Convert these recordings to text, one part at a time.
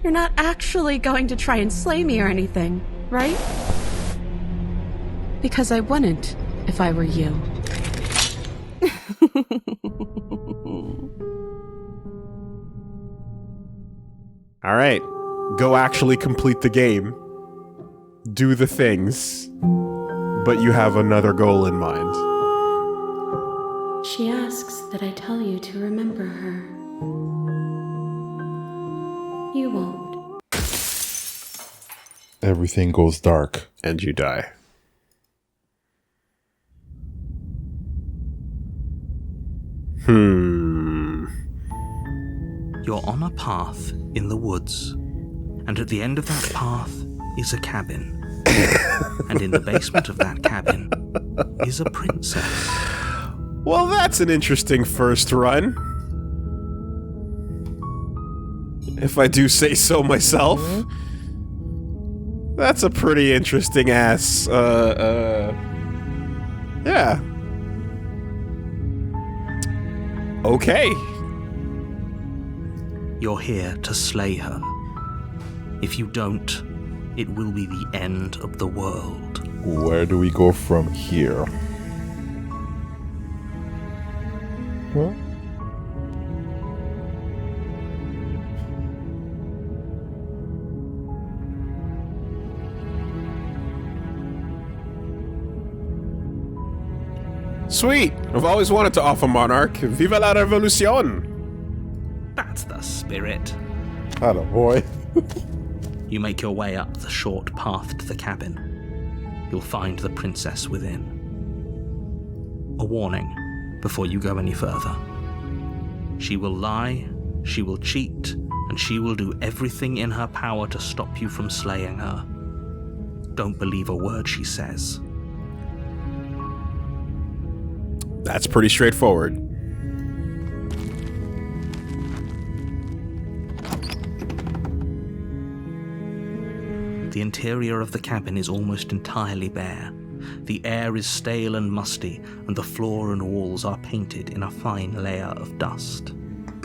You're not actually going to try and slay me or anything, right? Because I wouldn't if I were you. All right. Go actually complete the game. Do the things. But you have another goal in mind. She asks that I tell you to remember her. You won't. Everything goes dark. And you die. You're on a path in the woods, and at the end of that path is a cabin. And in the basement of that cabin is a princess. Well, that's an interesting first run. If I do say so myself. That's a pretty interesting ass, yeah. Okay. You're here to slay her. If you don't, it will be the end of the world. Where do we go from here? Huh? Sweet. I've always wanted to offer Monarch. Viva la revolution! That's the spirit. Atta boy. You make your way up the short path to the cabin. You'll find the princess within. A warning before you go any further. She will lie, she will cheat, and she will do everything in her power to stop you from slaying her. Don't believe a word she says. That's pretty straightforward. The interior of the cabin is almost entirely bare. The air is stale and musty, and the floor and walls are painted in a fine layer of dust.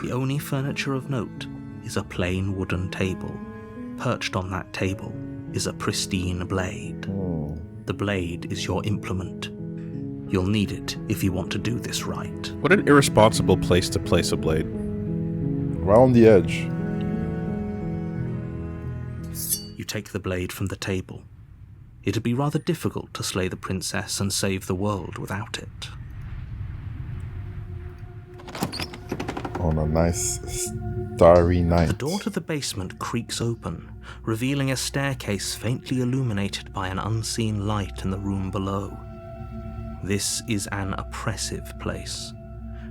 The only furniture of note is a plain wooden table. Perched on that table is a pristine blade. The blade is your implement. You'll need it if you want to do this right. What an irresponsible place to place a blade. Around the edge. You take the blade from the table. It'd be rather difficult to slay the princess and save the world without it. On a nice starry night. The door to the basement creaks open, revealing a staircase faintly illuminated by an unseen light in the room below. This is an oppressive place.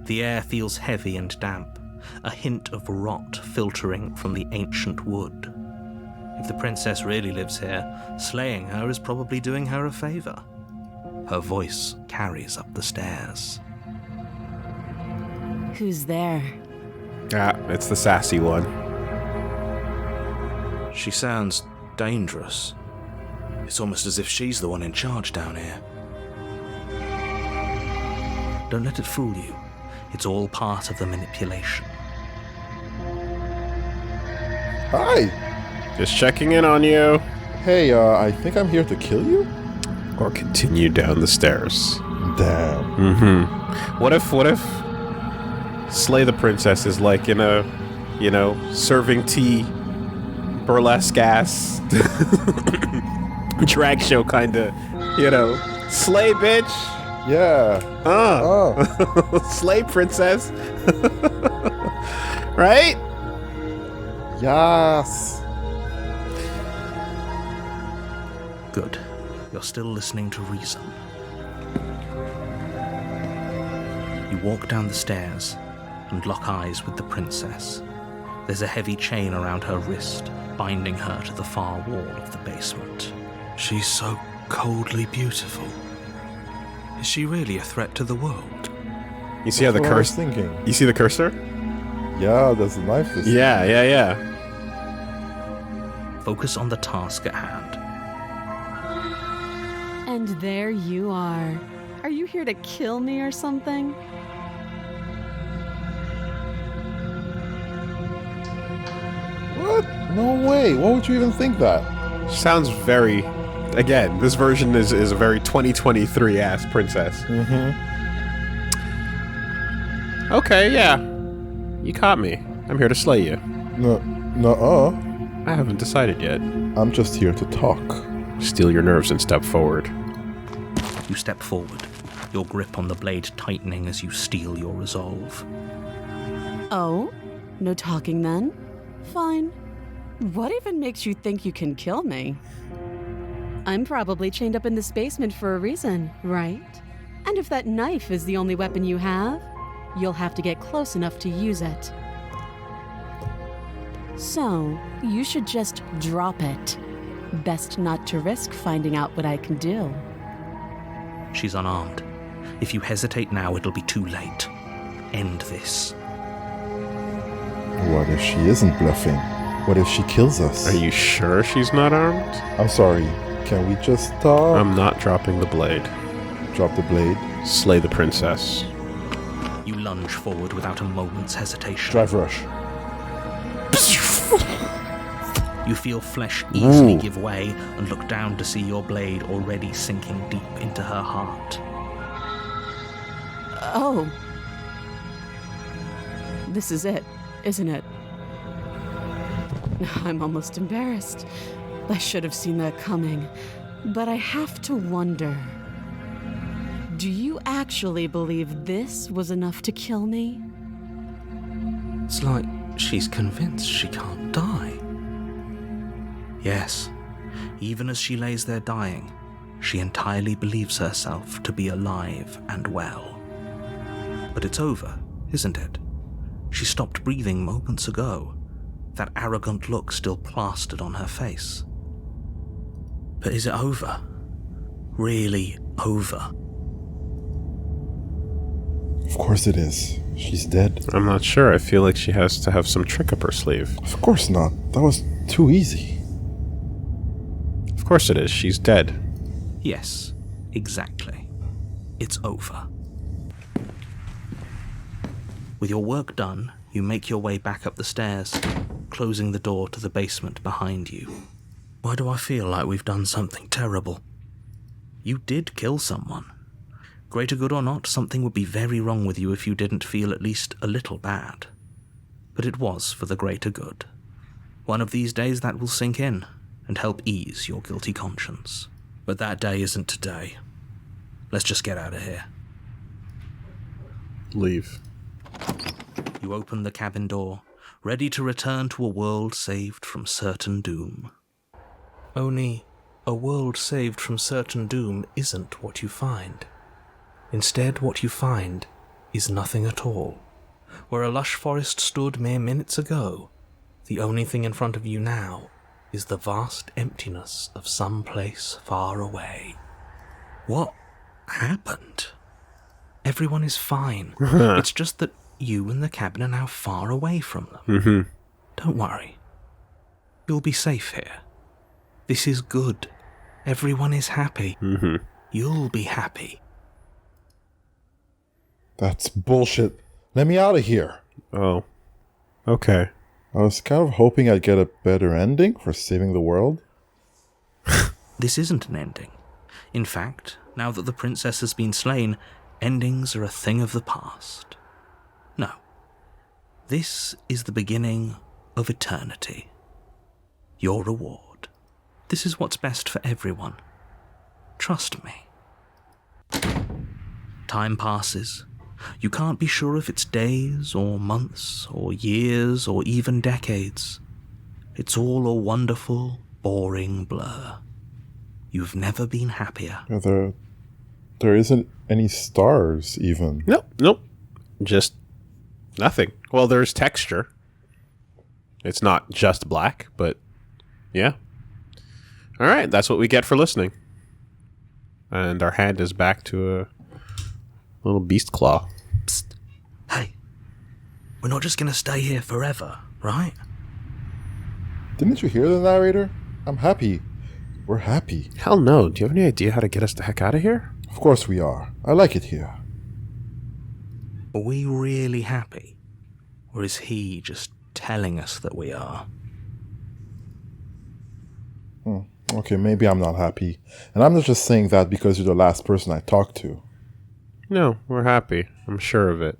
The air feels heavy and damp, a hint of rot filtering from the ancient wood. If the princess really lives here, slaying her is probably doing her a favor. Her voice carries up the stairs. Who's there? Ah, it's the sassy one. She sounds dangerous. It's almost as if she's the one in charge down here. Don't let it fool you. It's all part of the manipulation. Hi! Just checking in on you. Hey, I think I'm here to kill you? Or continue down the stairs. Damn. What if Slay the Princess is like in a, serving tea, burlesque ass, drag show kinda, slay bitch. Yeah. Slay Princess. Right? Yes. Good. You're still listening to reason. You walk down the stairs and lock eyes with the princess. There's a heavy chain around her wrist, binding her to the far wall of the basement. She's so coldly beautiful. Is she really a threat to the world? You see how the That's what I was cursor? thinking. You see the cursor? Yeah, there's a knife this Yeah. Focus on the task at hand. And there you are. Are you here to kill me or something? What? No way. Why would you even think that? Sounds very... Again, this version is a very 2023-ass princess. Mm-hmm. Okay, yeah. You caught me. I'm here to slay you. No, I haven't decided yet. I'm just here to talk. Steal your nerves and step forward. You step forward, your grip on the blade tightening as you steel your resolve. Oh? No talking then? Fine. What even makes you think you can kill me? I'm probably chained up in this basement for a reason, right? And if that knife is the only weapon you have, you'll have to get close enough to use it. So, you should just drop it. Best not to risk finding out what I can do. She's unarmed. If you hesitate now, it'll be too late. End this. What if she isn't bluffing? What if she kills us? Are you sure she's not armed? I'm sorry. Can we just talk? I'm not dropping the blade. Drop the blade. Slay the princess. You lunge forward without a moment's hesitation. Drive rush. You feel flesh easily give way and look down to see your blade already sinking deep into her heart. Oh. This is it, isn't it? I'm almost embarrassed. I should have seen that coming. But I have to wonder. Do you actually believe this was enough to kill me? It's like she's convinced she can't die. Yes, even as she lays there dying, she entirely believes herself to be alive and well. But it's over, isn't it? She stopped breathing moments ago, that arrogant look still plastered on her face. But is it over? Really over? Of course it is. She's dead. I'm not sure. I feel like she has to have some trick up her sleeve. Of course not. That was too easy. Of course it is. She's dead. Yes, exactly. It's over. With your work done, you make your way back up the stairs, closing the door to the basement behind you. Why do I feel like we've done something terrible? You did kill someone. Greater good or not, something would be very wrong with you if you didn't feel at least a little bad. But it was for the greater good. One of these days that will sink in and help ease your guilty conscience. But that day isn't today. Let's just get out of here. Leave. You open the cabin door, ready to return to a world saved from certain doom. Only, a world saved from certain doom isn't what you find. Instead, what you find is nothing at all. Where a lush forest stood mere minutes ago, the only thing in front of you now is the vast emptiness of some place far away. What happened? Everyone is fine. It's just that you and the cabin are now far away from them. Don't worry. You'll be safe here. This is good. Everyone is happy. You'll be happy. That's bullshit. Let me out of here. Oh. Okay. I was kind of hoping I'd get a better ending for saving the world. This isn't an ending. In fact, now that the princess has been slain, endings are a thing of the past. No. This is the beginning of eternity. Your reward. This is what's best for everyone. Trust me. Time passes. You can't be sure if it's days or months or years or even decades. It's all a wonderful, boring blur. You've never been happier. Yeah, there isn't any stars, even. Nope. Just nothing. Well, there's texture. It's not just black, but yeah. All right, that's what we get for listening. And our hand is back to a little beast claw. Psst. Hey, we're not just gonna stay here forever, right? Didn't you hear the narrator? I'm happy. We're happy. Hell no. Do you have any idea how to get us the heck out of here? Of course we are. I like it here. Are we really happy? Or is he just telling us that we are? Okay, maybe I'm not happy. And I'm not just saying that because you're the last person I talked to. No, we're happy. I'm sure of it.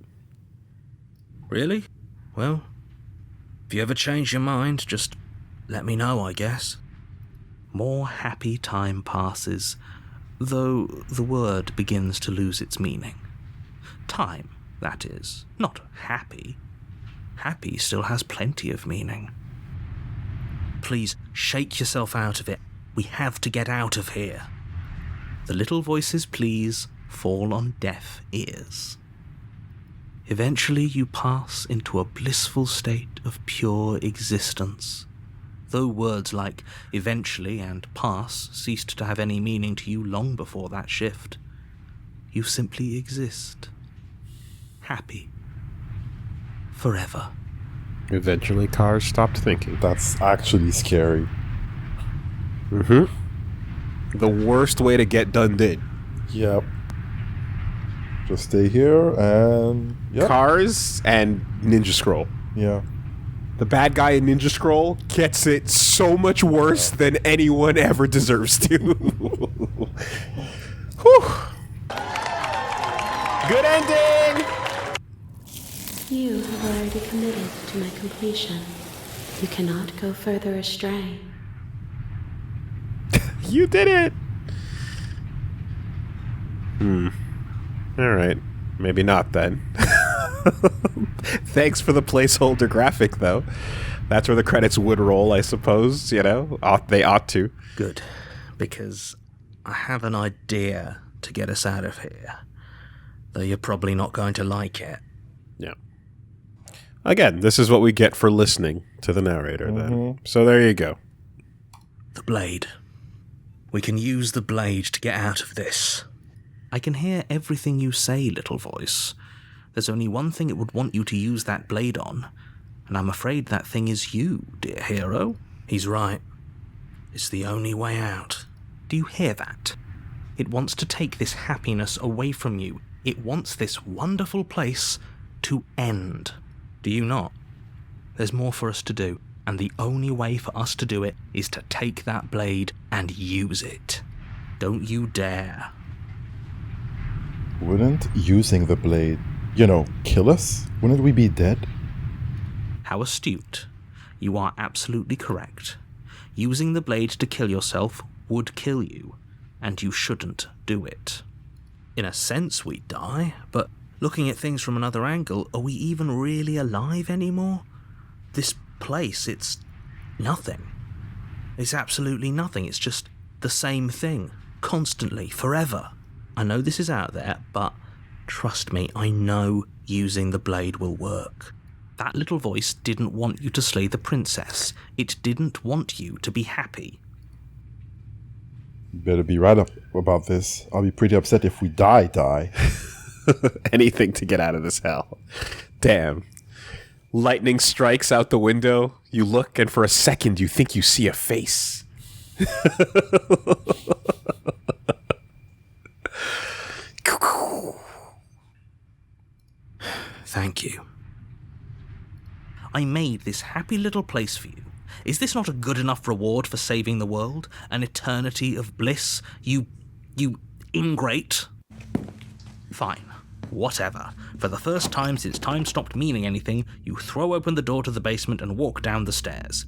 Really? Well, if you ever change your mind, just let me know, I guess. More happy time passes, though the word begins to lose its meaning. Time, that is, not happy. Happy still has plenty of meaning. Please, shake yourself out of it. We have to get out of here. The little voices, please, fall on deaf ears. Eventually you pass into a blissful state of pure existence. Though words like eventually and pass ceased to have any meaning to you long before that shift, you simply exist. Happy. Forever. Eventually, cars stopped thinking. That's actually scary. The worst way to get done did. Yep. Just stay here and... Yep. Cars and Ninja Scroll. Yeah. The bad guy in Ninja Scroll gets it so much worse than anyone ever deserves to. Whew. Good ending! You have already committed to my completion. You cannot go further astray. You did it! Alright. Maybe not then. Thanks for the placeholder graphic, though. That's where the credits would roll, I suppose, you know? They ought to. Good, because I have an idea to get us out of here. Though you're probably not going to like it. Yeah. Again, this is what we get for listening to the narrator, then. So there you go. The blade. We can use the blade to get out of this. I can hear everything you say, little voice. There's only one thing it would want you to use that blade on, and I'm afraid that thing is you, dear hero. He's right. It's the only way out. Do you hear that? It wants to take this happiness away from you. It wants this wonderful place to end. Do you not? There's more for us to do, and the only way for us to do it is to take that blade and use it. Don't you dare. Wouldn't using the blade, kill us? Wouldn't we be dead? How astute. You are absolutely correct. Using the blade to kill yourself would kill you, and you shouldn't do it. In a sense, we die, but looking at things from another angle, are we even really alive anymore? This place, it's nothing. It's absolutely nothing. It's just the same thing, constantly, forever. I know this is out there, but trust me, I know using the blade will work. That little voice didn't want you to slay the princess. It didn't want you to be happy. You better be right up about this. I'll be pretty upset if we die. Anything to get out of this hell. Damn. Lightning strikes out the window. You look, and for a second, you think you see a face. Thank you. I made this happy little place for you. Is this not a good enough reward for saving the world? An eternity of bliss? You ingrate? Fine. Whatever. For the first time since time stopped meaning anything, you throw open the door to the basement and walk down the stairs.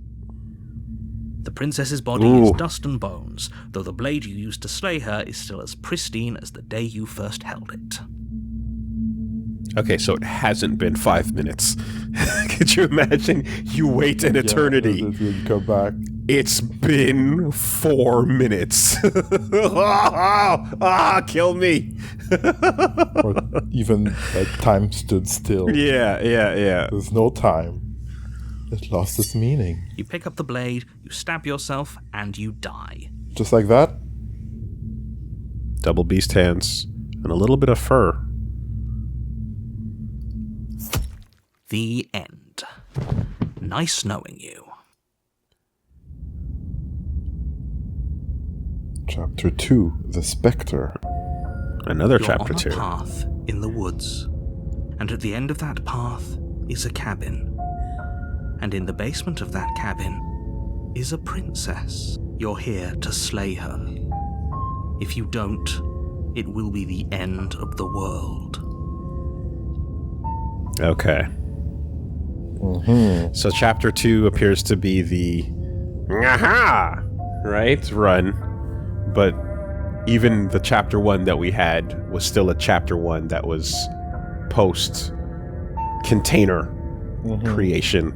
The princess's body is dust and bones, though the blade you used to slay her is still as pristine as the day you first held it. Okay, so it hasn't been 5 minutes. Could you imagine? You wait an eternity. You come back. It's been 4 minutes. Kill me. Or even time stood still. Yeah. There's no time. It lost its meaning. You pick up the blade, you stab yourself, and you die. Just like that? Double beast hands and a little bit of fur. The end. Nice knowing you. Chapter 2, The Spectre. Another You're chapter on a 2. path in the woods, and at the end of that path is a cabin. And in the basement of that cabin is a princess. You're here to slay her. If you don't, it will be the end of the world. Okay. So chapter 2 appears to be the aha, right? Run. But even the chapter 1 that we had was still a chapter 1 that was post container creation.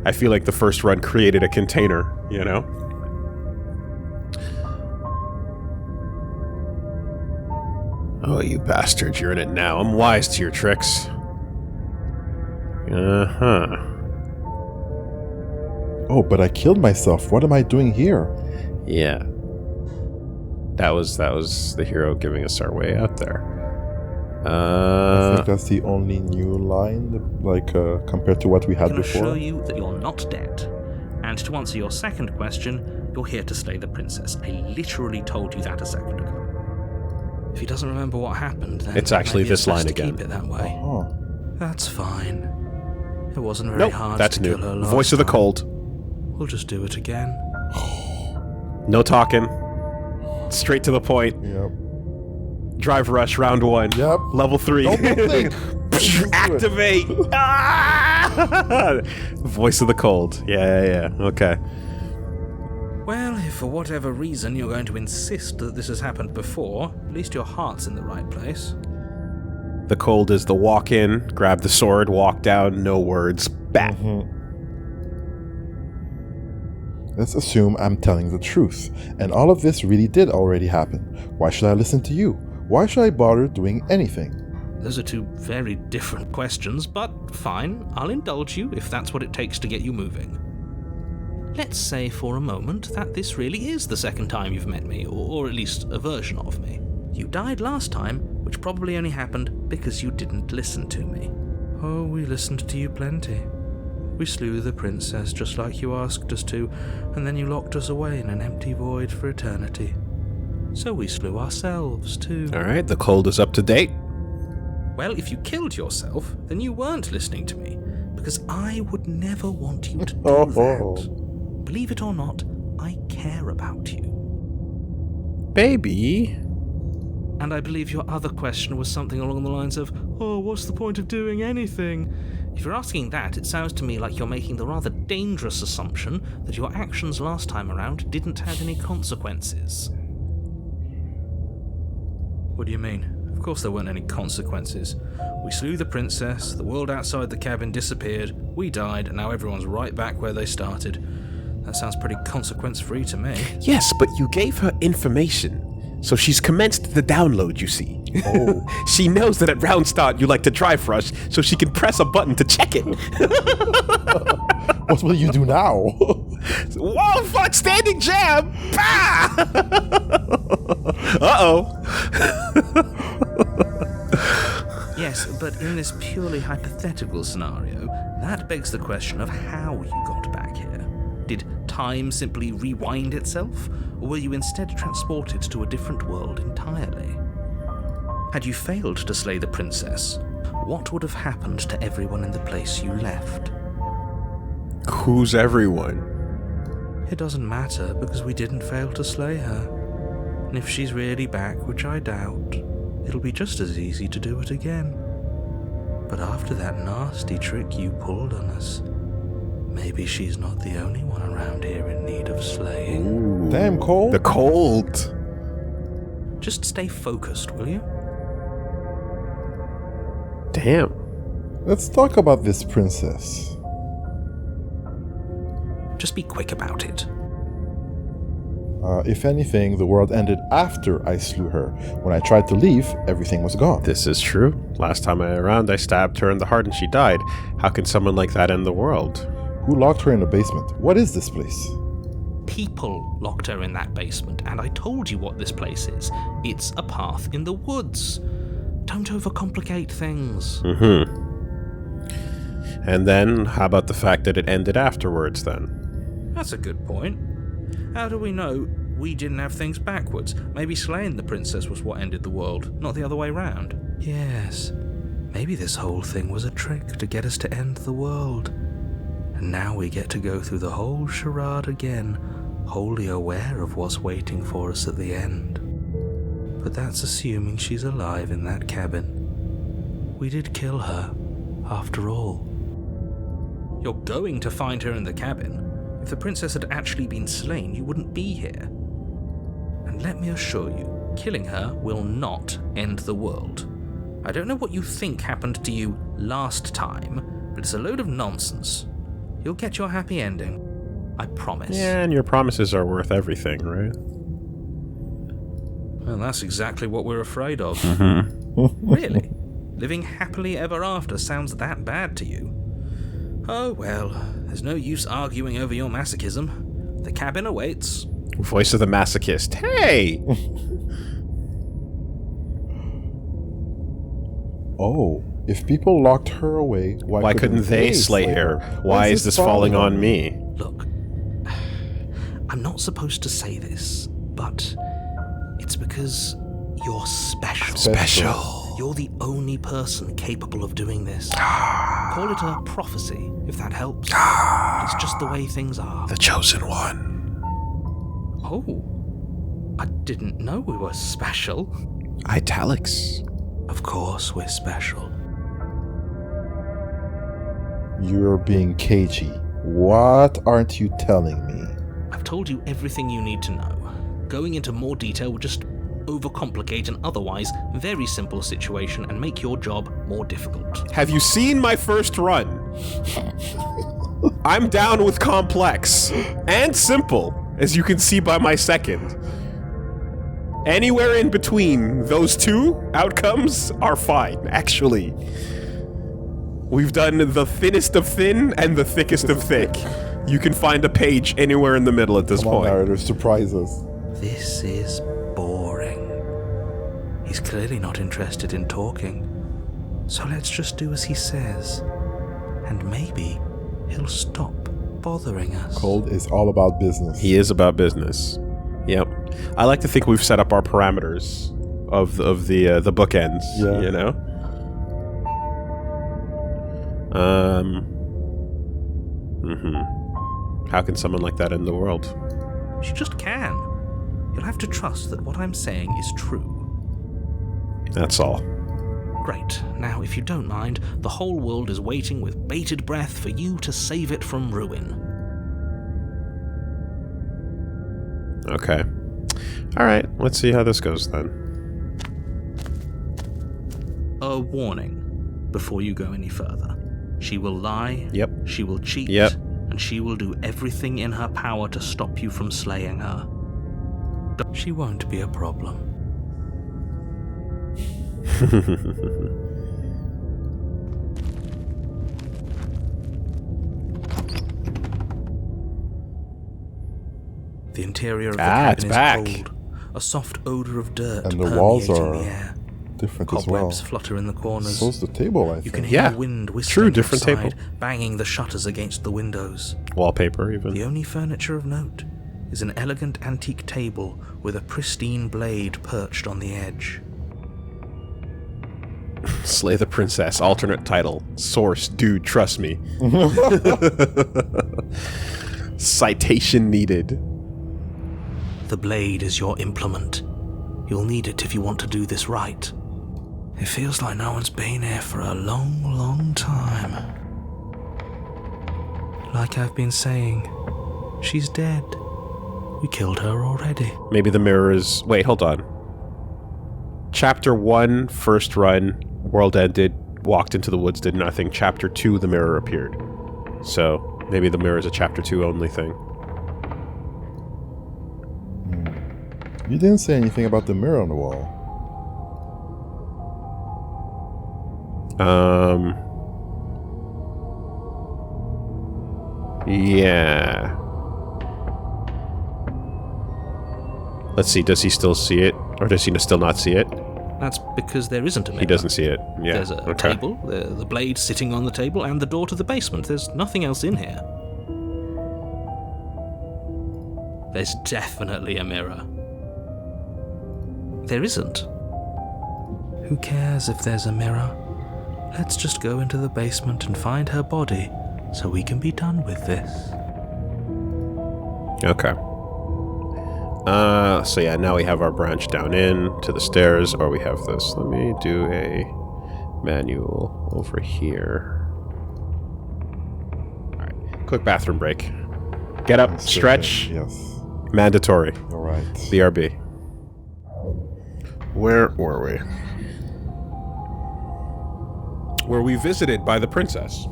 I feel like the first run created a container, you know? Oh, you bastard, you're in it now. I'm wise to your tricks. Uh-huh. Oh, but I killed myself. What am I doing here? Yeah. That was the hero giving us our way out there. I think that's the only new line, like, compared to what we had I can before. assure you that you're not dead. And to answer your second question, you're here to slay the princess. I literally told you that a second ago. If he doesn't remember what happened, then It's actually maybe this it's best line to again. Keep it that way. Oh. That's fine. It wasn't very Nope, hard that's to new. kill her last Voice of the time. cold. We'll just do it again. No talking. Straight to the point. Yep. Drive rush, round 1. Yep. Level 3. Don't think. Activate! Ah! Voice of the cold. Yeah. Okay. Well, if for whatever reason you're going to insist that this has happened before, at least your heart's in the right place. The cold is the walk in, grab the sword, walk down, no words, bam. Let's assume I'm telling the truth, and all of this really did already happen. Why should I listen to you? Why should I bother doing anything? Those are two very different questions, but fine, I'll indulge you if that's what it takes to get you moving. Let's say for a moment that this really is the second time you've met me, or at least a version of me. You died last time, which probably only happened because you didn't listen to me. Oh, we listened to you plenty. We slew the princess just like you asked us to, and then you locked us away in an empty void for eternity. So we slew ourselves too. Alright, the cold is up to date. Well, if you killed yourself, then you weren't listening to me, because I would never want you to do that. Believe it or not, I care about you. Baby. And I believe your other question was something along the lines of, oh, what's the point of doing anything? If you're asking that, it sounds to me like you're making the rather dangerous assumption that your actions last time around didn't have any consequences. What do you mean? Of course there weren't any consequences. We slew the princess, the world outside the cabin disappeared, we died, and now everyone's right back where they started. That sounds pretty consequence-free to me. Yes, but you gave her information. So she's commenced the download, you see. Oh. She knows that at round start you like to drive rush, so she can press a button to check it. What will you do now? Whoa, fuck, standing jab! Bah! Uh-oh. Yes, but in this purely hypothetical scenario, that begs the question of how you got back here. Did time simply rewind itself, or were you instead transported to a different world entirely? Had you failed to slay the princess, what would have happened to everyone in the place you left? Who's everyone? It doesn't matter, because we didn't fail to slay her. And if she's really back, which I doubt, it'll be just as easy to do it again. But after that nasty trick you pulled on us, maybe she's not the only one around here in need of slaying. Ooh, Damn, Cole. The cold. Just stay focused, will you? Damn. Let's talk about this princess. Just be quick about it. If anything, the world ended after I slew her. When I tried to leave, everything was gone. This is true. Last time I stabbed her in the heart and she died. How can someone like that end the world? Who locked her in the basement? What is this place? People locked her in that basement, and I told you what this place is. It's a path in the woods. Don't overcomplicate things. And then, how about the fact that it ended afterwards, then? That's a good point. How do we know we didn't have things backwards? Maybe slaying the princess was what ended the world, not the other way round. Yes, maybe this whole thing was a trick to get us to end the world. And now we get to go through the whole charade again, wholly aware of what's waiting for us at the end. But that's assuming she's alive in that cabin. We did kill her, after all. You're going to find her in the cabin. If the princess had actually been slain, you wouldn't be here. And let me assure you, killing her will not end the world. I don't know what you think happened to you last time, but it's a load of nonsense. You'll get your happy ending. I promise. Yeah, and your promises are worth everything, right? Well, that's exactly what we're afraid of. Really? Living happily ever after sounds that bad to you? Oh well, there's no use arguing over your masochism. The cabin awaits. Voice of the masochist. Hey! Oh, if people locked her away, why couldn't they slay her? Why is this falling on me? Look, I'm not supposed to say this, but it's because you're special. Special. You're the only person capable of doing this. Call it a prophecy, if that helps. It's just the way things are. The chosen one. Oh, I didn't know we were special. Italics. Of course we're special. You're being cagey. What aren't you telling me? I've told you everything you need to know. Going into more detail would just overcomplicate an otherwise very simple situation and make your job more difficult. Have you seen my first run? I'm down with complex and simple, as you can see by my second. Anywhere in between those two outcomes are fine, actually. We've done the thinnest of thin and the thickest of thick. You can find a page anywhere in the middle at this Come on, point. narrator, surprise us. This is boring. He's clearly not interested in talking. So let's just do as he says. And maybe he'll stop bothering us. Cold is all about business. He is about business. Yep. I like to think we've set up our parameters of the bookends. Yeah. You know. How can someone like that end the world? She just can. You'll have to trust that what I'm saying is true. That's all. Great. Now, if you don't mind, the whole world is waiting with bated breath for you to save it from ruin. Okay. All right. Let's see how this goes then. A warning before you go any further. She will lie. Yep. She will cheat. Yep. And she will do everything in her power to stop you from slaying her. She won't be a problem. The interior of the cabin is cold. A soft odor of dirt And the walls permeating are the air. different as well. Cobwebs flutter in the corners. So's the table, I You can think. hear Yeah. the wind whistling True, different outside, table. banging the shutters against the windows. Wallpaper, even. The only furniture of note is an elegant antique table with a pristine blade perched on the edge. Slay the Princess. Alternate title. Source. Dude, trust me. Citation needed. The blade is your implement. You'll need it if you want to do this right. It feels like no one's been here for a long, long time. Like I've been saying, she's dead. We killed her already. Maybe the mirror is... Wait, hold on. Chapter 1, first run, world ended, walked into the woods, did nothing. Chapter 2, the mirror appeared. So, maybe the mirror is a Chapter 2 only thing. You didn't say anything about the mirror on the wall. Yeah. Let's see, does he still see it? Or does he still not see it? That's because there isn't a mirror. He doesn't see it. Yeah. There's a table, the blade sitting on the table, and the door to the basement. There's nothing else in here. There's definitely a mirror. There isn't. Who cares if there's a mirror? Let's just go into the basement and find her body so we can be done with this. Okay. So yeah, now we have our branch down in to the stairs, or we have this. Let me do a manual over here. All right, quick bathroom break. Get up, stretch. Yes. Mandatory. All right. BRB. Where were we? Were we visited by the princess?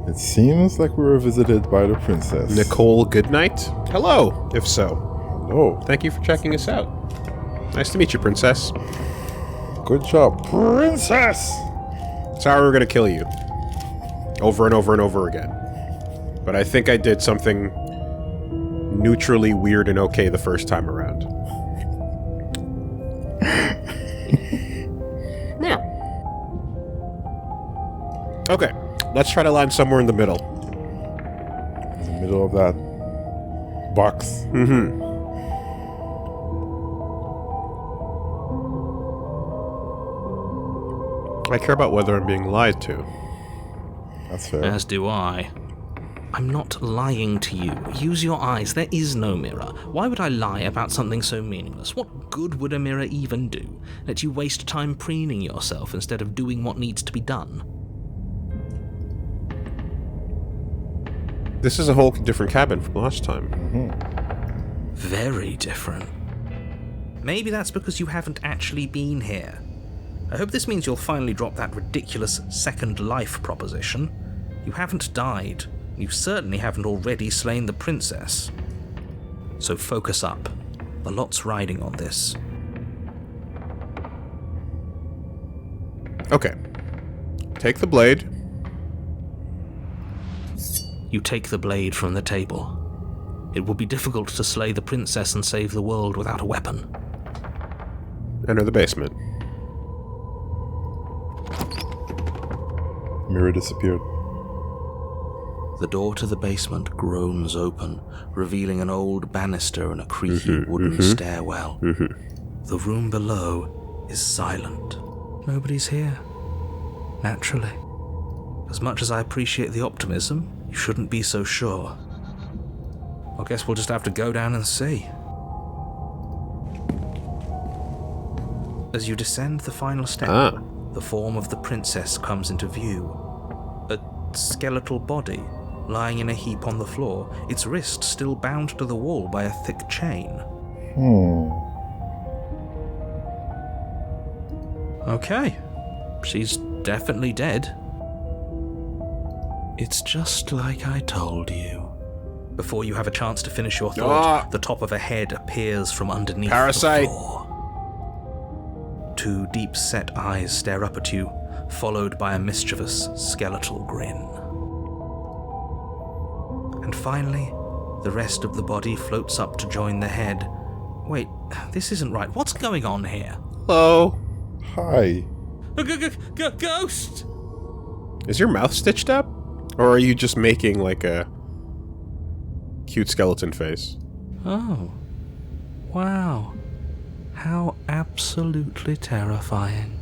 It seems like we were visited by the princess. Nicole Goodnight? Hello, if so. Hello. Thank you for checking us out. Nice to meet you, princess. Good job, princess! Sorry we're going to kill you. Over and over and over again. But I think I did something neutrally weird and okay the first time around. Yeah. Okay, let's try to land somewhere in the middle. In the middle of that box. Mm-hmm. I care about whether I'm being lied to. That's fair. As do I. I'm not lying to you. Use your eyes. There is no mirror. Why would I lie about something so meaningless? What good would a mirror even do? Let you waste time preening yourself instead of doing what needs to be done. This is a whole different cabin from last time. Mm-hmm. Very different. Maybe that's because you haven't actually been here. I hope this means you'll finally drop that ridiculous second life proposition. You haven't died. You certainly haven't already slain the princess. So focus up. A lot's riding on this. Okay. Take the blade. You take the blade from the table. It would be difficult to slay the princess and save the world without a weapon. Enter the basement. Mirror disappeared. The door to the basement groans open, revealing an old banister and a creaky wooden stairwell. The room below is silent. Nobody's here. Naturally. As much as I appreciate the optimism, you shouldn't be so sure. I guess we'll just have to go down and see. As you descend the final step, the form of the princess comes into view. A skeletal body lying in a heap on the floor, its wrist still bound to the wall by a thick chain. Okay, she's definitely dead. It's just like I told you. Before you have a chance to finish your thought, the top of a head appears from underneath Parasite. the floor. Two deep-set eyes stare up at you, followed by a mischievous skeletal grin. And finally, the rest of the body floats up to join the head. Wait, this isn't right. What's going on here? Hello. Hi. Ghost! Is your mouth stitched up? Or are you just making like a cute skeleton face? Oh. Wow. How absolutely terrifying.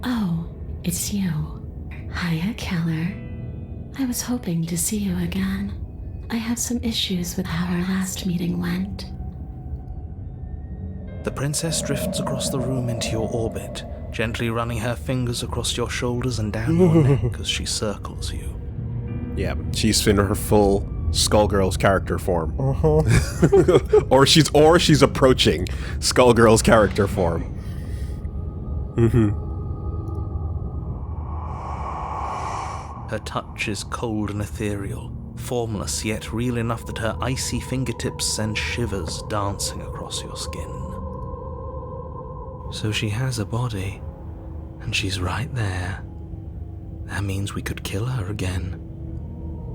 Oh, it's you. Hiya, Keller. I was hoping to see you again. I have some issues with how our last meeting went. The princess drifts across the room into your orbit, gently running her fingers across your shoulders and down your neck as she circles you. Yeah, she's in her full Skullgirl's character form. or she's approaching Skullgirl's character form. Her touch is cold and ethereal, formless yet real enough that her icy fingertips send shivers dancing across your skin. So she has a body, and she's right there. That means we could kill her again,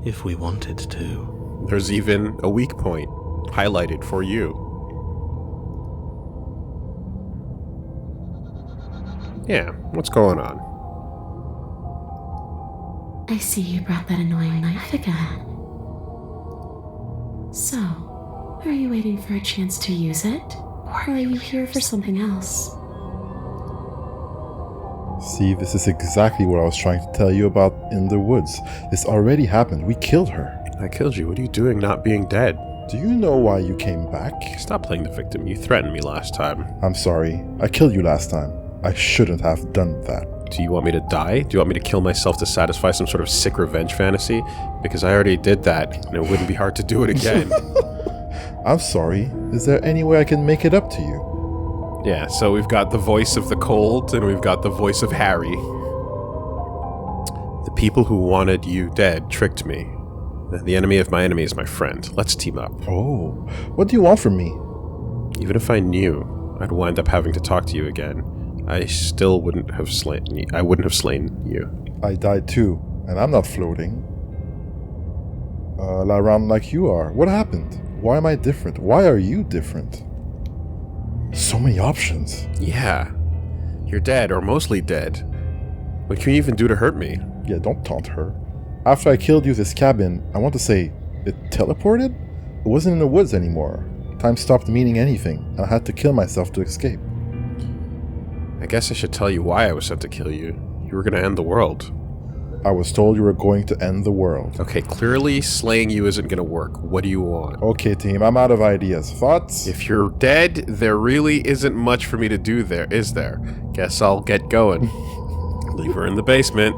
if we wanted to. There's even a weak point highlighted for you. Yeah, what's going on? I see you brought that annoying knife again. So, are you waiting for a chance to use it? Or are you here for something else? See, this is exactly what I was trying to tell you about in the woods. This already happened. We killed her. I killed you. What are you doing not being dead? Do you know why you came back? Stop playing the victim. You threatened me last time. I'm sorry. I killed you last time. I shouldn't have done that. Do you want me to die? Do you want me to kill myself to satisfy some sort of sick revenge fantasy? Because I already did that, and it wouldn't be hard to do it again. I'm sorry. Is there any way I can make it up to you? Yeah, so we've got the voice of the cold, and we've got the voice of Harry. The people who wanted you dead tricked me. The enemy of my enemy is my friend. Let's team up. Oh, what do you want from me? Even if I knew I'd wind up having to talk to you again, I still wouldn't have slain you. I wouldn't have slain you. I died too, and I'm not floating. Around like you are. What happened? Why am I different? Why are you different? So many options. Yeah. You're dead, or mostly dead. What can you even do to hurt me? Yeah, don't taunt her. After I killed you, this cabin, I want to say, it teleported? It wasn't in the woods anymore. Time stopped meaning anything, and I had to kill myself to escape. I guess I should tell you why I was sent to kill you. You were going to end the world. I was told you were going to end the world. Okay, clearly slaying you isn't going to work. What do you want? Okay, team, I'm out of ideas. Thoughts? If you're dead, there really isn't much for me to do there, is there? Guess I'll get going. Leave her in the basement.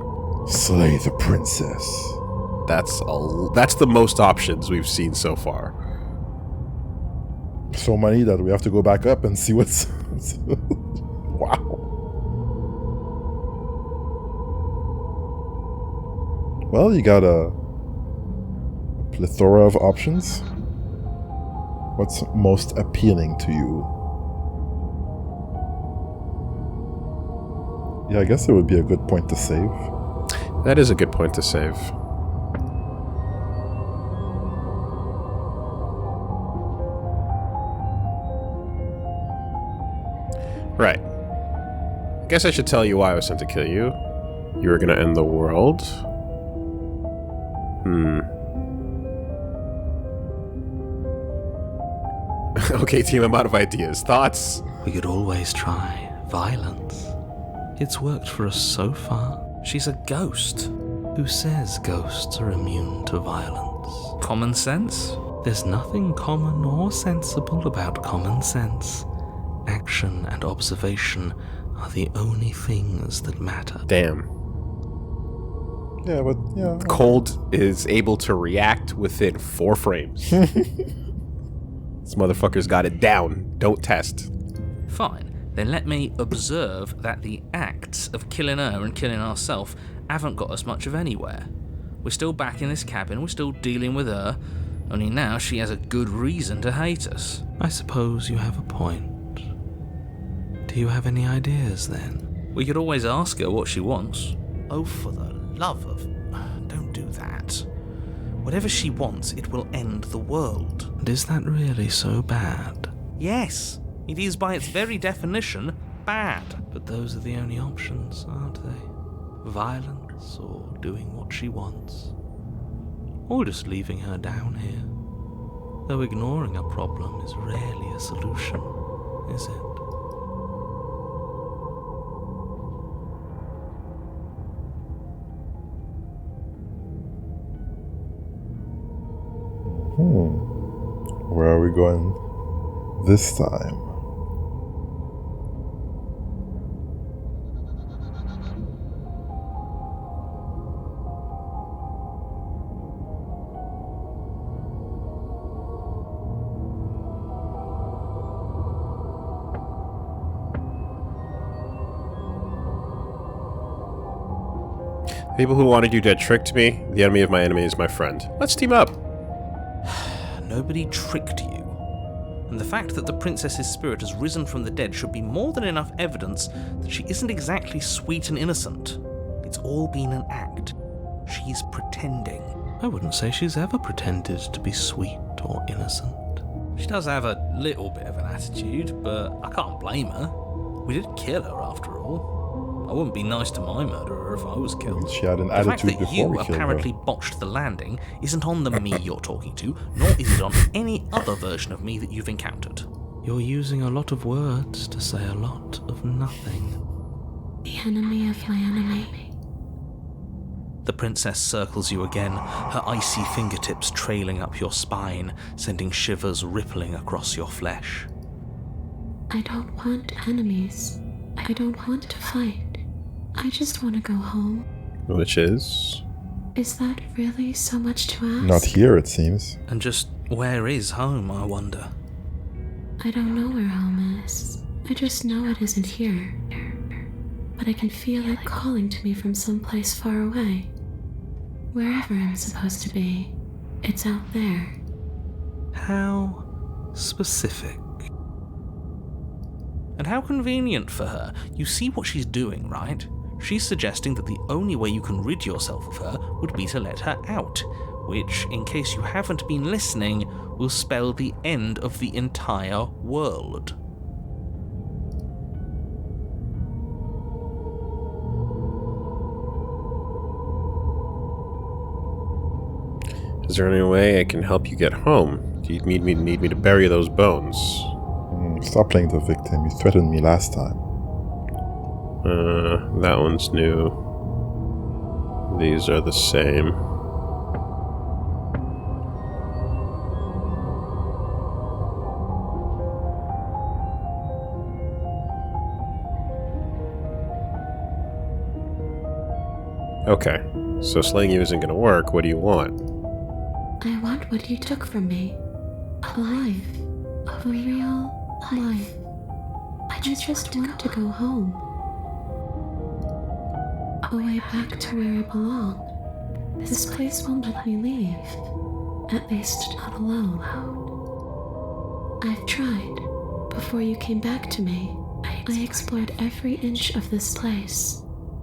Slay the princess. That's the most options we've seen so far. So many that we have to go back up and see what's... Wow. Well, you got a plethora of options. What's most appealing to you? Yeah, I guess it would be a good point to save. That is a good point to save. Right. I guess I should tell you why I was sent to kill you. You were gonna end the world. Okay, team, I'm out of ideas. Thoughts? We could always try violence. It's worked for us so far. She's a ghost. Who says ghosts are immune to violence? Common sense? There's nothing common or sensible about common sense. Action and observation are the only things that matter. Damn. Yeah, but yeah. Cold is able to react within 4 frames. This motherfucker's got it down. Don't test. Fine. Then let me observe that the acts of killing her and killing ourselves haven't got us much of anywhere. We're still back in this cabin, we're still dealing with her, only now she has a good reason to hate us. I suppose you have a point. Do you have any ideas then? We could always ask her what she wants. Oh, for the love of... Don't do that. Whatever she wants, it will end the world. And is that really so bad? Yes. It is by its very definition bad. But those are the only options, aren't they? Violence or doing what she wants. Or just leaving her down here. Though ignoring a problem is rarely a solution, is it? Where are we going this time? People who wanted you dead tricked me. The enemy of my enemy is my friend. Let's team up. Nobody tricked you. And the fact that the princess's spirit has risen from the dead should be more than enough evidence that she isn't exactly sweet and innocent. It's all been an act. She's pretending. I wouldn't say she's ever pretended to be sweet or innocent. She does have a little bit of an attitude, but I can't blame her. We did kill her after all. I wouldn't be nice to my murderer if I was killed. She had an The fact attitude that before you we killed her. apparently botched the landing isn't on the me you're talking to, nor is it on any other version of me that you've encountered. You're using a lot of words to say a lot of nothing. The enemy of my enemy. The princess circles you again, her icy fingertips trailing up your spine, sending shivers rippling across your flesh. I don't want enemies. I don't want to fight. I just want to go home. Which is? Is that really so much to ask? Not here, it seems. And just where is home, I wonder? I don't know where home is. I just know it isn't here. But I can feel it calling to me from someplace far away. Wherever I'm supposed to be, it's out there. How specific. And how convenient for her. You see what she's doing, right? She's suggesting that the only way you can rid yourself of her would be to let her out, which, in case you haven't been listening, will spell the end of the entire world. Is there any way I can help you get home? Do you need me to bury those bones? Stop playing the victim. You threatened me last time. That one's new. These are the same. Okay, so slaying you isn't gonna work. What do you want? I want what you took from me. A life. A real life. I just want to go home. A way back to where I belong. This place won't let me leave. At least not alone. I've tried. Before you came back to me, I explored every inch of this place,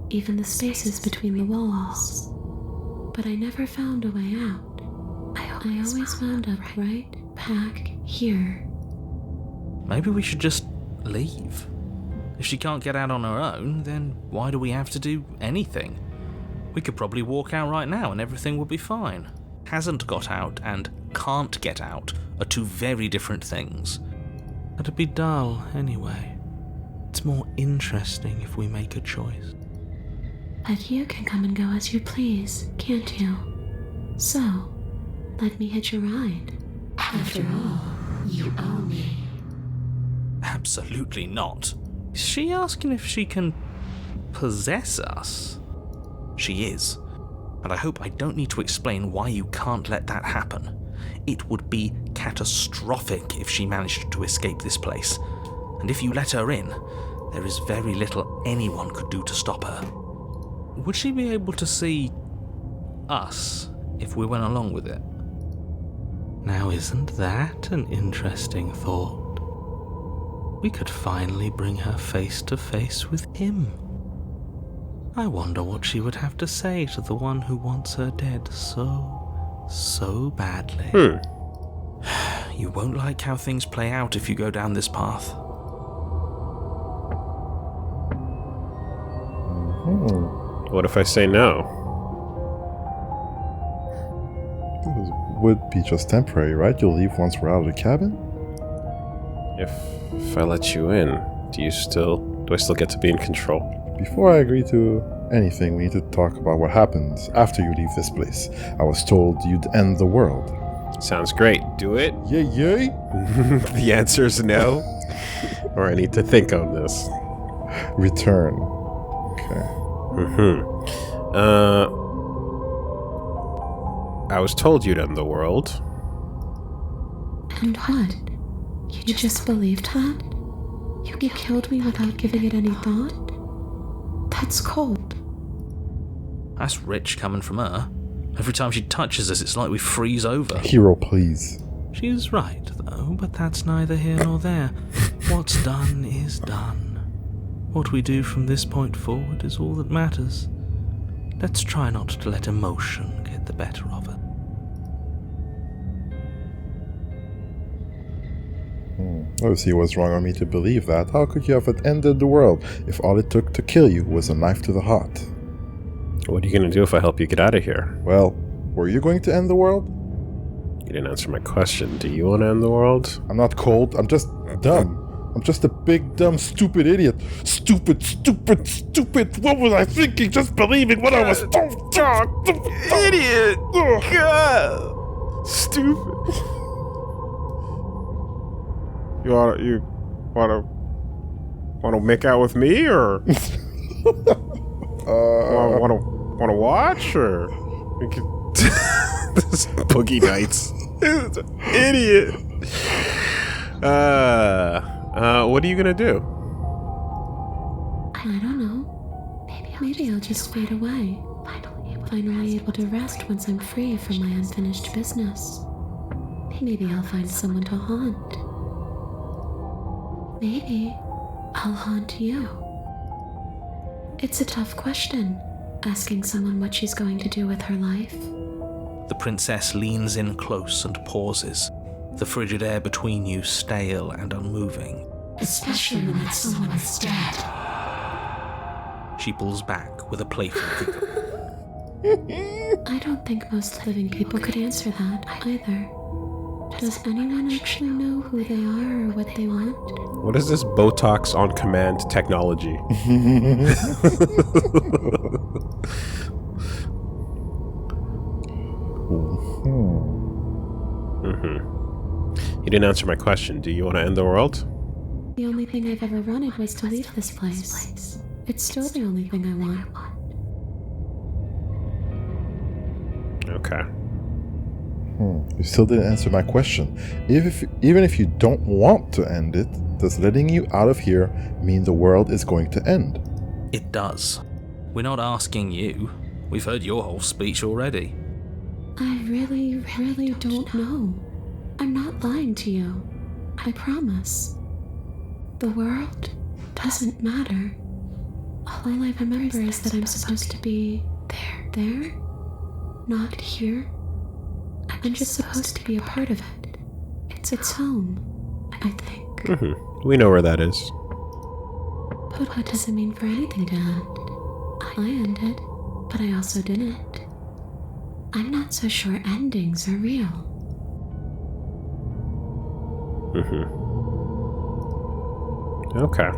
even the spaces between the walls. But I never found a way out. I always wound up right back here. Maybe we should just leave. If she can't get out on her own, then why do we have to do anything? We could probably walk out right now and everything would be fine. Hasn't got out and can't get out are two very different things. It'd be dull anyway. It's more interesting if we make a choice. But you can come and go as you please, can't you? So, let me hitch a ride. After all, you owe me. Absolutely not. Is she asking if she can possess us? She is. And I hope I don't need to explain why you can't let that happen. It would be catastrophic if she managed to escape this place. And if you let her in, there is very little anyone could do to stop her. Would she be able to see us if we went along with it? Now, isn't that an interesting thought? We could finally bring her face to face with him. I wonder what she would have to say to the one who wants her dead so badly. You won't like how things play out if you go down this path. What if I say no? This would be just temporary, right? You'll leave once we're out of the cabin? If I let you in, do I still get to be in control? Before I agree to anything, we need to talk about what happens after you leave this place. I was told you'd end the world. Sounds great. Do it? Yay, yay! The answer is no. Or I need to think on this. Return. Okay. I was told you'd end the world. And what? You just believed that? You killed me without giving it any thought? That's cold. That's rich coming from her. Every time she touches us, it's like we freeze over. Hero, please. She's right, though, but that's neither here nor there. What's done is done. What we do from this point forward is all that matters. Let's try not to let emotion get the better of it. Obviously, it was wrong on me to believe that. How could you have ended the world if all it took to kill you was a knife to the heart? What are you going to do if I help you get out of here? Well, were you going to end the world? You didn't answer my question. Do you want to end the world? I'm not cold, I'm just dumb. I'm just a big, dumb, stupid idiot. Stupid. What was I thinking? Just believing what I was told. Idiot! God! Stupid. You wanna make out with me, or wanna watch, or we could this Boogie Nights. Idiot. What are you gonna do? I don't know. Maybe I'll just fade away. Finally able to rest once I'm free from my unfinished business. Maybe I'll find someone to haunt. Maybe I'll haunt you. It's a tough question, asking someone what she's going to do with her life. The princess leans in close and pauses, the frigid air between you stale and unmoving. Especially when that someone is dead. She pulls back with a playful giggle. I don't think most living people could answer that either. Does anyone actually know who they are or what they want? What is this Botox on command technology? You didn't answer my question. Do you want to end the world? The only thing I've ever wanted was to leave this place. It's still the only thing I want. Okay. You still didn't answer my question. Even if you don't want to end it, does letting you out of here mean the world is going to end? It does. We're not asking you. We've heard your whole speech already. I really don't know. I'm not lying to you. I promise. The world doesn't matter. All I remember is that I'm supposed to be there, not here. I'm just supposed to be a part of it. It's home, I think. We know where that is. But what does it mean for anything to end? I ended, but I also didn't. I'm not so sure endings are real. Okay.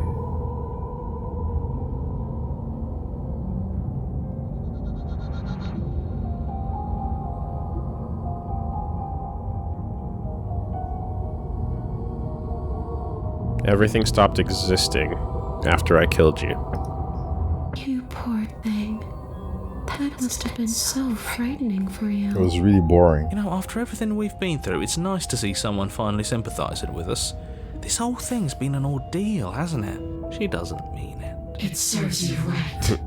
Everything stopped existing after I killed you. You poor thing. That must have been so frightening for you. It was really boring. You know, after everything we've been through, it's nice to see someone finally sympathising with us. This whole thing's been an ordeal, hasn't it? She doesn't mean it. It serves you right.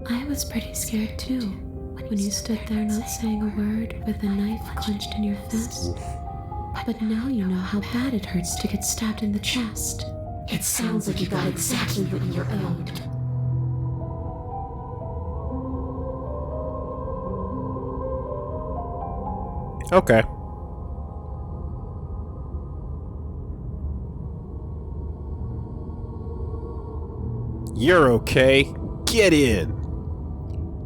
I was pretty scared too, when you stood there not saying a word with a knife clenched in your fist. But now you know how bad it hurts to get stabbed in the chest. It sounds like you got exactly what you were owed. Okay. You're okay. Get in.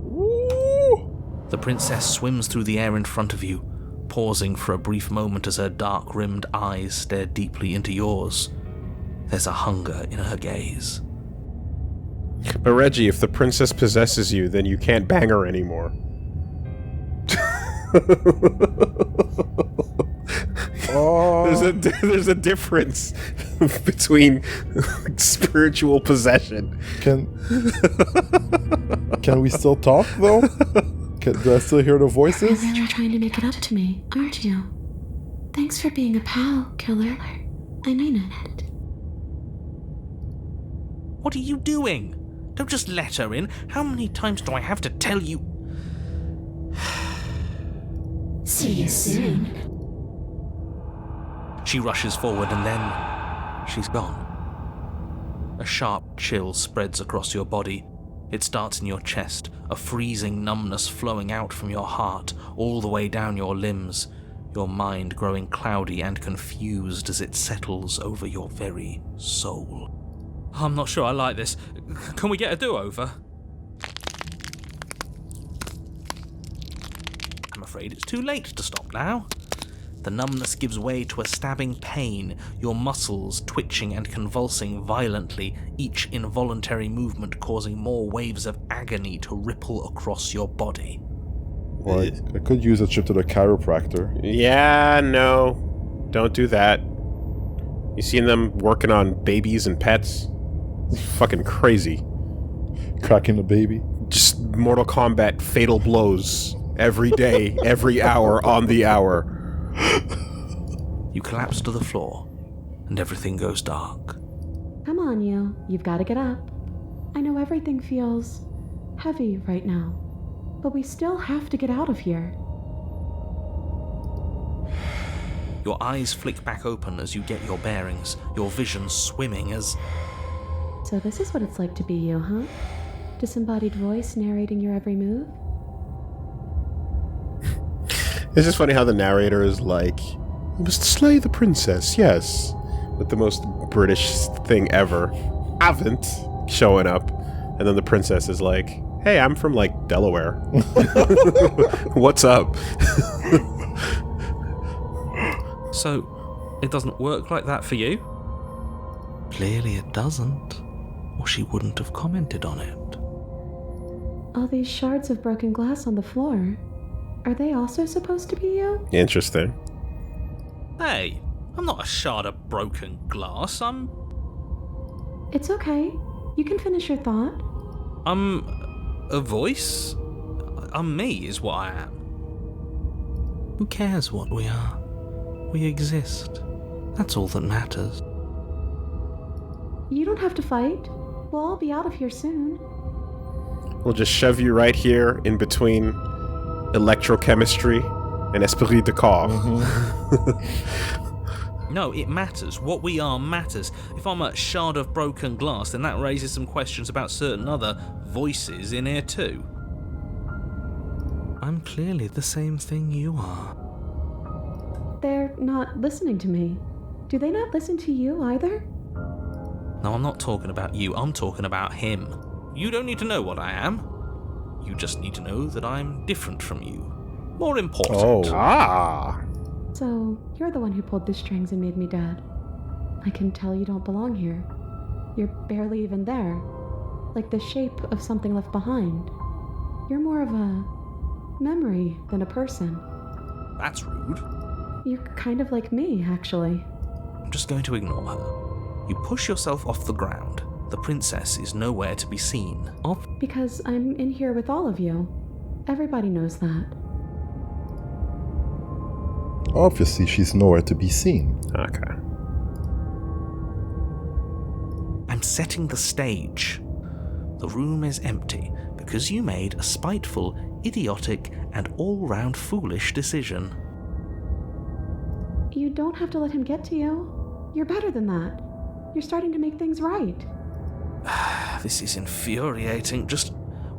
Woo! The princess swims through the air in front of you, pausing for a brief moment as her dark-rimmed eyes stare deeply into yours. There's a hunger in her gaze. But Reggie, if the princess possesses you, then you can't bang her anymore. There's a difference between spiritual possession. Can we still talk though? Do I still hear the voices? You're really trying to make it up to me, aren't you? Thanks for being a pal, killer. I mean it. What are you doing? Don't just let her in. How many times do I have to tell you? See you soon. She rushes forward and then she's gone. A sharp chill spreads across your body. It starts in your chest, a freezing numbness flowing out from your heart, all the way down your limbs, your mind growing cloudy and confused as it settles over your very soul. I'm not sure I like this. Can we get a do-over? I'm afraid it's too late to stop now. The numbness gives way to a stabbing pain, your muscles twitching and convulsing violently, each involuntary movement causing more waves of agony to ripple across your body. Well, I could use a trip to the chiropractor. Yeah, no. Don't do that. You seen them working on babies and pets? It's fucking crazy. Cracking the baby. Just Mortal Kombat fatal blows every day, every hour, on the hour. You collapse to the floor, and everything goes dark. Come on, you. You've got to get up. I know everything feels heavy right now, but we still have to get out of here. Your eyes flick back open as you get your bearings, your vision swimming as... So this is what it's like to be you, huh? Disembodied voice narrating your every move? It's just funny how the narrator is like, "You must slay the princess, yes." With the most British thing ever. Haven't showing up. And then the princess is like, "Hey, I'm from, like, Delaware." What's up? So, it doesn't work like that for you? Clearly it doesn't, or she wouldn't have commented on it. All these shards of broken glass on the floor. Are they also supposed to be you? Interesting. Hey, I'm not a shard of broken glass, It's okay. You can finish your thought. I'm a voice? I'm me, is what I am. Who cares what we are? We exist. That's all that matters. You don't have to fight. We'll all be out of here soon. We'll just shove you right here in between electrochemistry and esprit de corps. No, it matters. What we are matters. If I'm a shard of broken glass, then that raises some questions about certain other voices in here too. I'm clearly the same thing you are. They're not listening to me. Do they not listen to you either? No, I'm not talking about you. I'm talking about him. You don't need to know what I am. You just need to know that I'm different from you. More important. Oh. Ah. So, you're the one who pulled the strings and made me dead. I can tell you don't belong here. You're barely even there. Like the shape of something left behind. You're more of a memory than a person. That's rude. You're kind of like me, actually. I'm just going to ignore her. You push yourself off the ground. The princess is nowhere to be seen. Because I'm in here with all of you. Everybody knows that. Obviously, she's nowhere to be seen. Okay. I'm setting the stage. The room is empty because you made a spiteful, idiotic, and all-round foolish decision. You don't have to let him get to you. You're better than that. You're starting to make things right. This is infuriating. Just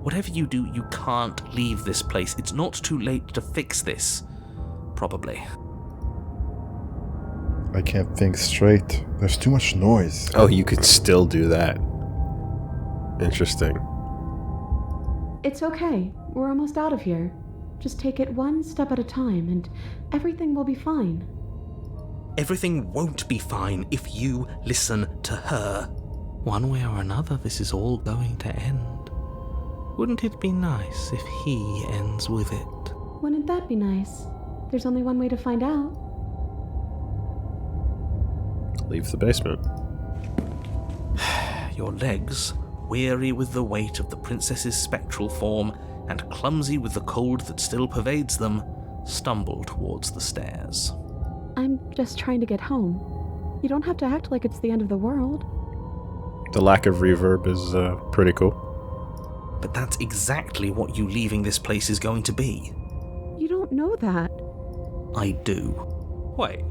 whatever you do, you can't leave this place. It's not too late to fix this. Probably. I can't think straight. There's too much noise. Oh, you can still do that. Interesting. It's okay. We're almost out of here. Just take it one step at a time, and everything will be fine. Everything won't be fine if you listen to her. One way or another, this is all going to end. Wouldn't it be nice if he ends with it? Wouldn't that be nice? There's only one way to find out. Leave the basement. Your legs, weary with the weight of the princess's spectral form and clumsy with the cold that still pervades them, stumble towards the stairs. I'm just trying to get home. You don't have to act like it's the end of the world. The lack of reverb is pretty cool. But that's exactly what you leaving this place is going to be. You don't know that. I do. Wait,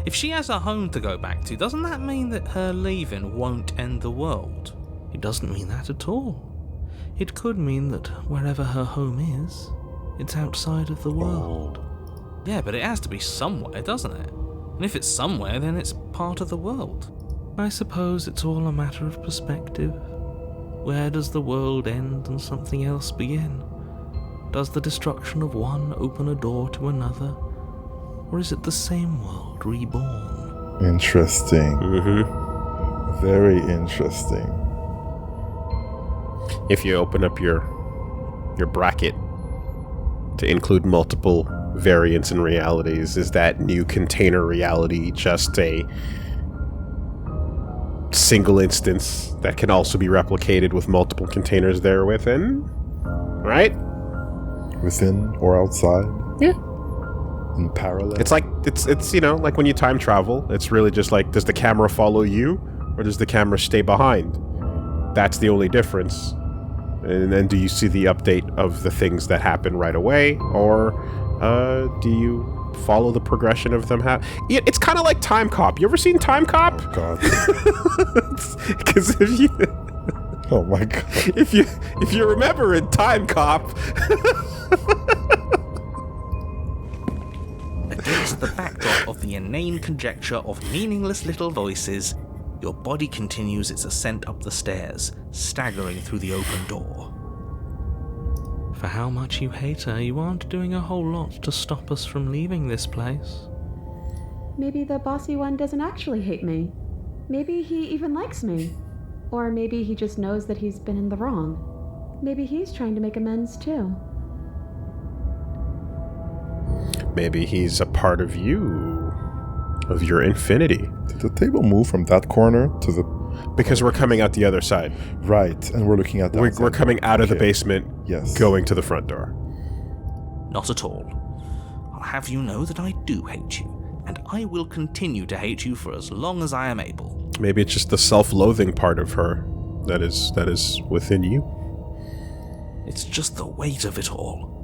if she has a home to go back to, doesn't that mean that her leaving won't end the world? It doesn't mean that at all. It could mean that wherever her home is, it's outside of the world. Yeah, but it has to be somewhere, doesn't it? And if it's somewhere, then it's part of the world. I suppose it's all a matter of perspective. Where does the world end and something else begin? Does the destruction of one open a door to another? Or is it the same world reborn? Interesting. Mm-hmm. Very interesting. If you open up your bracket to include multiple variants and realities, is that new container reality just a single instance that can also be replicated with multiple containers there within? Right? Within or outside? Yeah. In parallel? It's like it's you know, like when you time travel, it's really just like, does the camera follow you or does the camera stay behind? That's the only difference. And then do you see the update of the things that happen right away, or do you follow the progression of them? It's kind of like Time Cop. You ever seen Time Cop? Oh, God. Because if you Oh, my God. if you remember in Time Cop, Against the backdrop of the inane conjecture of meaningless little voices, your body continues its ascent up the stairs, staggering through the open door. For how much you hate her, you aren't doing a whole lot to stop us from leaving this place. Maybe the bossy one doesn't actually hate me. Maybe he even likes me. Or maybe he just knows that he's been in the wrong. Maybe he's trying to make amends too. maybe he's a part of you, of your infinity. Did the table move from that corner to the... Because we're coming out the other side. Right, and we're looking at the We're coming out of the basement, Yes. going to the front door. Not at all. I'll have you know that I do hate you, and I will continue to hate you for as long as I am able. Maybe it's just the self-loathing part of her that is within you. It's just the weight of it all.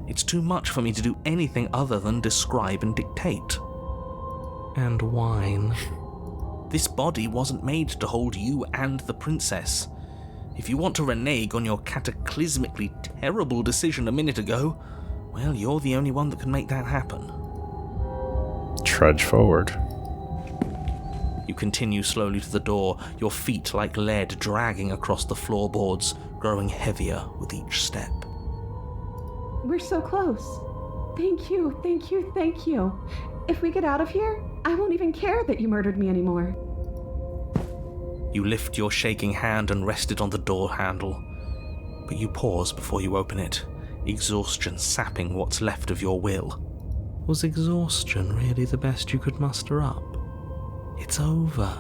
It's too much for me to do anything other than describe and dictate. And whine. This body wasn't made to hold you and the princess. If you want to renege on your cataclysmically terrible decision a minute ago, well, you're the only one that can make that happen. Trudge forward. You continue slowly to the door, your feet like lead dragging across the floorboards, growing heavier with each step. We're so close. Thank you, thank you, thank you. If we get out of here, I won't even care that you murdered me anymore. You lift your shaking hand and rest it on the door handle, but you pause before you open it, exhaustion sapping what's left of your will. Was exhaustion really the best you could muster up? It's over.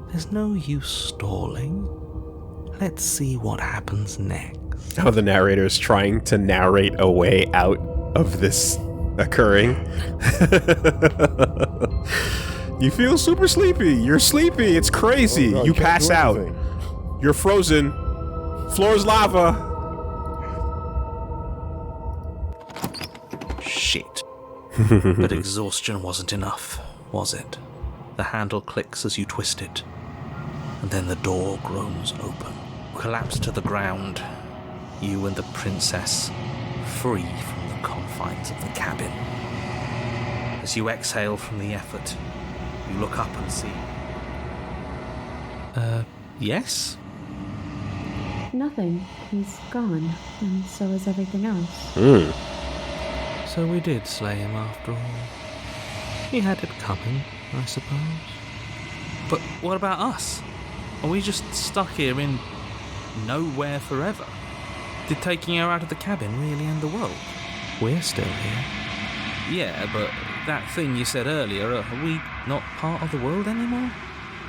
There's no use stalling. Let's see what happens next. How the narrator is trying to narrate a way out of this occurring. You feel super sleepy. You're sleepy. It's crazy. Oh, no, you can't pass do out. anything. You're frozen. Floor's lava. Shit. But exhaustion wasn't enough, was it? The handle clicks as you twist it, and then the door groans open. Collapse to the ground, you and the princess, free from the confines of the cabin. As you exhale from the effort, you look up and see... yes? Nothing. He's gone, and so is everything else. So we did slay him after all. He had it coming, I suppose. But what about us? Are we just stuck here in nowhere forever? Did taking her out of the cabin really end the world? We're still here. Yeah, but that thing you said earlier, are we not part of the world anymore?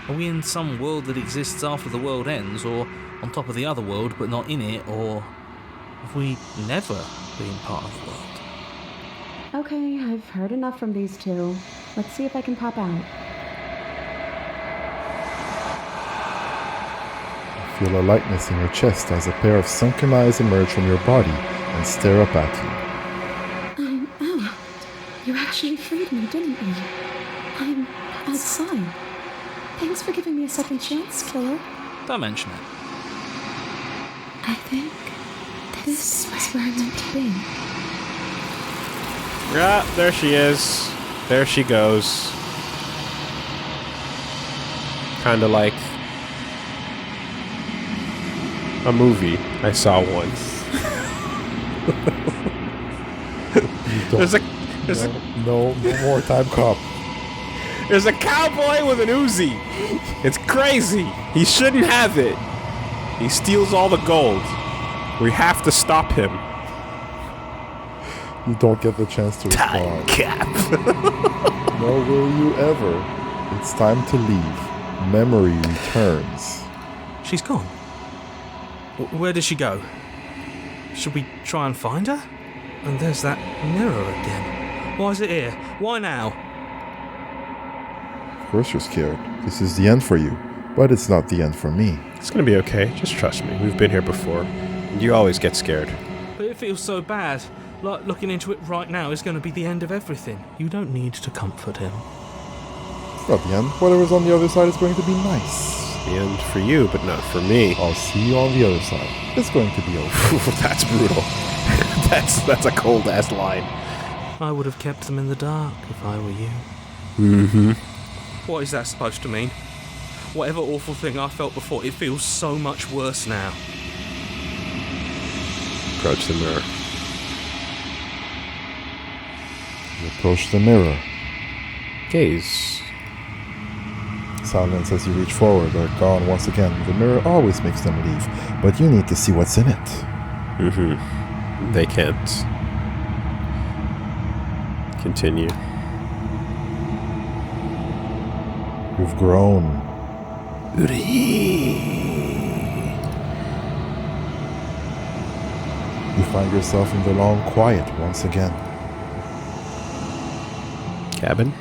Are we in some world that exists after the world ends, or on top of the other world but not in it, or have we never been part of the world? Okay, I've heard enough from these two. Let's see if I can pop out. Feel a lightness in your chest as a pair of sunken eyes emerge from your body and stare up at you. I'm out. You actually freed me, didn't you? I'm outside. Thanks for giving me a second chance, killer. Don't mention it. I think this is where I'm meant to be. Yeah, there she is. There she goes. Kind of like a movie I saw once. No more time cop. There's a cowboy with an Uzi. It's crazy. He shouldn't have it. He steals all the gold. We have to stop him. You don't get the chance to Time respond. cap. Nor will you ever. It's time to leave. Memory returns. She's gone. Where did she go? Should we try and find her? And there's that mirror again. Why is it here? Why now? Of course you're scared. This is the end for you. But it's not the end for me. It's gonna be okay. Just trust me. We've been here before. You always get scared. But it feels so bad. Like looking into it right now is going to be the end of everything. You don't need to comfort him. It's not the end. Whatever's on the other side is going to be nice. The end for you, but not for me. I'll see you on the other side. It's going to be okay. That's brutal. That's a cold ass line. I would have kept them in the dark if I were you. Mm-hmm. What is that supposed to mean? Whatever awful thing I felt before, it feels so much worse now. Approach the mirror. You approach the mirror. Gaze. Silence as you reach forward are gone once again. The mirror always makes them leave, but you need to see what's in it. Mm-hmm. They can't. Continue. You've grown. You find yourself in the long quiet once again. Cabin?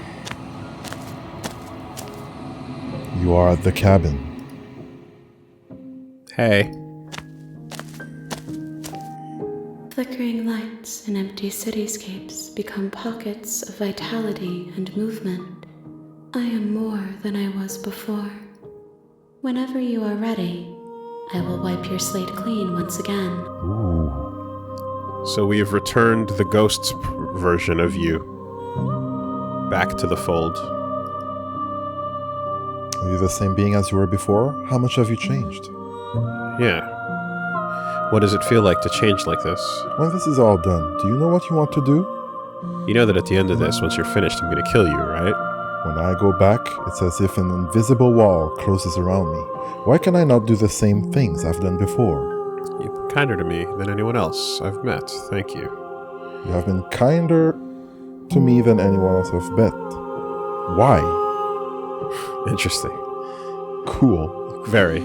You are at the cabin. Hey. Flickering lights and empty cityscapes become pockets of vitality and movement. I am more than I was before. Whenever you are ready, I will wipe your slate clean once again. Ooh. So we have returned the ghost's version of you back to the fold. Are you the same being as you were before? How much have you changed? Yeah. What does it feel like to change like this? When this is all done, do you know what you want to do? You know that at the end of this, once you're finished, I'm going to kill you, right? When I go back, it's as if an invisible wall closes around me. Why can I not do the same things I've done before? You've been kinder to me than anyone else I've met. Thank you. You have been kinder to me than anyone else I've met. Why? Interesting. Cool. Very.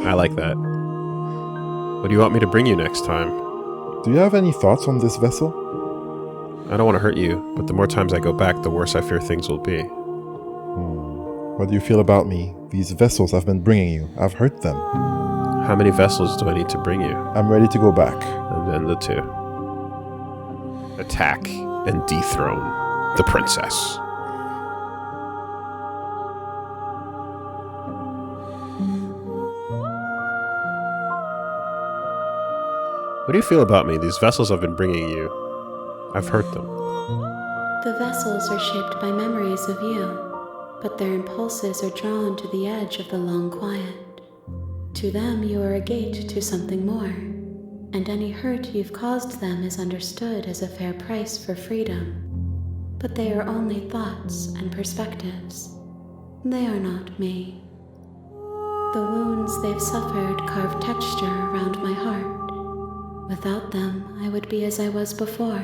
I like that. What do you want me to bring you next time? Do you have any thoughts on this vessel? I don't want to hurt you, but the more times I go back, the worse I fear things will be. What do you feel about me? These vessels I've been bringing you, I've hurt them. How many vessels do I need to bring you? I'm ready to go back. And then the two. Attack and dethrone the princess. What do you feel about me? These vessels I've been bringing you, I've hurt them. The vessels are shaped by memories of you, but their impulses are drawn to the edge of the long quiet. To them, you are a gate to something more, and any hurt you've caused them is understood as a fair price for freedom. But they are only thoughts and perspectives. They are not me. The wounds they've suffered carve texture around my heart. Without them, I would be as I was before.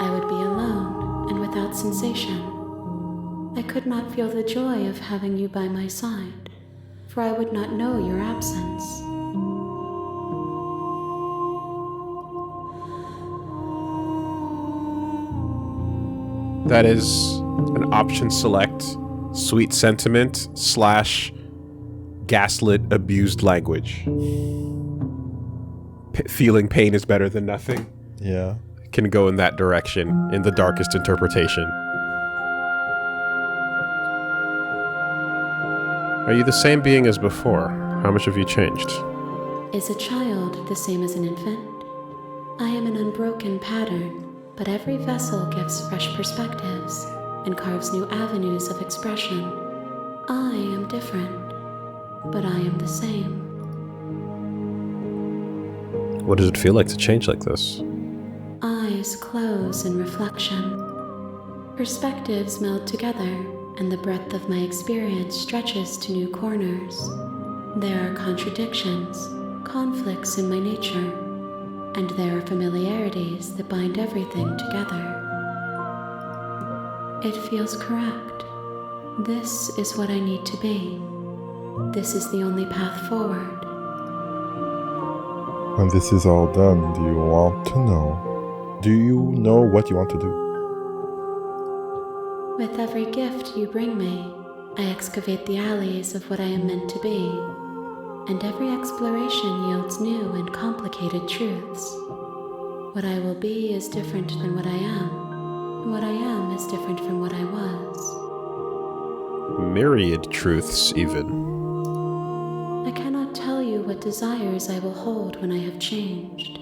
I would be alone and without sensation. I could not feel the joy of having you by my side, for I would not know your absence. That is an option select, sweet sentiment / gaslit abused language. Feeling pain is better than nothing. Yeah. Can go in that direction in the darkest interpretation. Are you the same being as before? How much have you changed? Is a child the same as an infant? I am an unbroken pattern, but every vessel gives fresh perspectives and carves new avenues of expression. I am different, but I am the same. What does it feel like to change like this? Eyes close in reflection. Perspectives meld together, and the breadth of my experience stretches to new corners. There are contradictions, conflicts in my nature, and there are familiarities that bind everything together. It feels correct. This is what I need to be. This is the only path forward. When this is all done, do you want to know? Do you know what you want to do? With every gift you bring me, I excavate the alleys of what I am meant to be, and every exploration yields new and complicated truths. What I will be is different than what I am, and what I am is different from what I was. Myriad truths, even. I cannot tell you what desires I will hold when I have changed.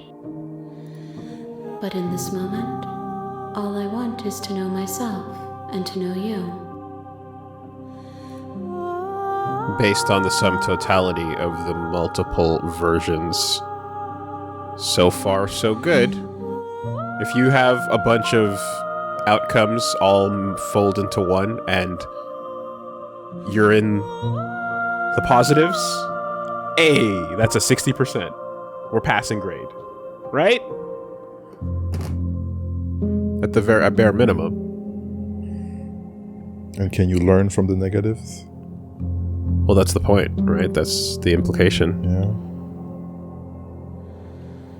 But in this moment, all I want is to know myself and to know you. Based on the sum totality of the multiple versions, so far so good. If you have a bunch of outcomes all fold into one and you're in the positives, hey, that's a 60%. We're passing grade, right? At the bare minimum. And can you learn from the negatives? Well, that's the point, right? That's the implication. Yeah.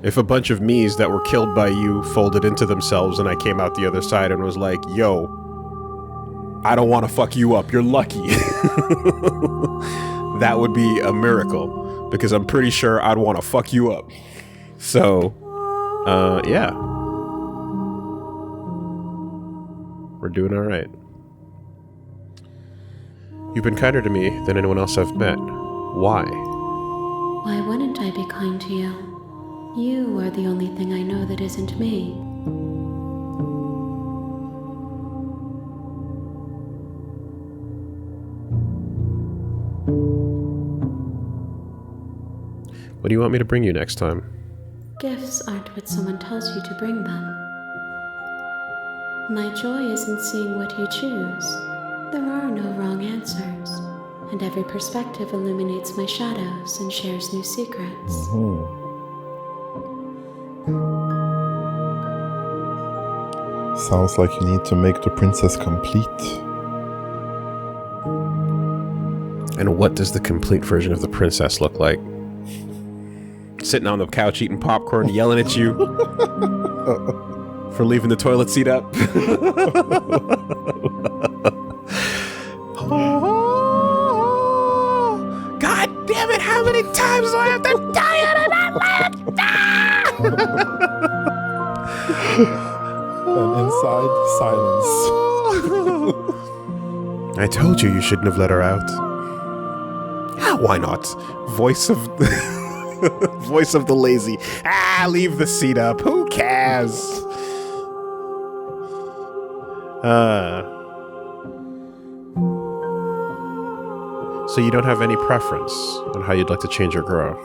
If a bunch of me's that were killed by you folded into themselves and I came out the other side and was like, yo, I don't want to fuck you up, you're lucky. That would be a miracle, because I'm pretty sure I'd want to fuck you up. So, yeah. We're doing all right. You've been kinder to me than anyone else I've met. Why? Why wouldn't I be kind to you? You are the only thing I know that isn't me. What do you want me to bring you next time? Gifts aren't what someone tells you to bring them. My joy is in seeing what you choose. There are no wrong answers, and every perspective illuminates my shadows and shares new secrets. Sounds like you need to make the princess complete. And what does the complete version of the princess look like? Sitting on the couch eating popcorn, yelling at you for leaving the toilet seat up. God damn it, how many times do I have to tell you to not let And inside, silence. I told you shouldn't have let her out. Ah, why not? Voice of voice of the lazy. Ah, leave the seat up. Who cares? So you don't have any preference on how you'd like to change or grow?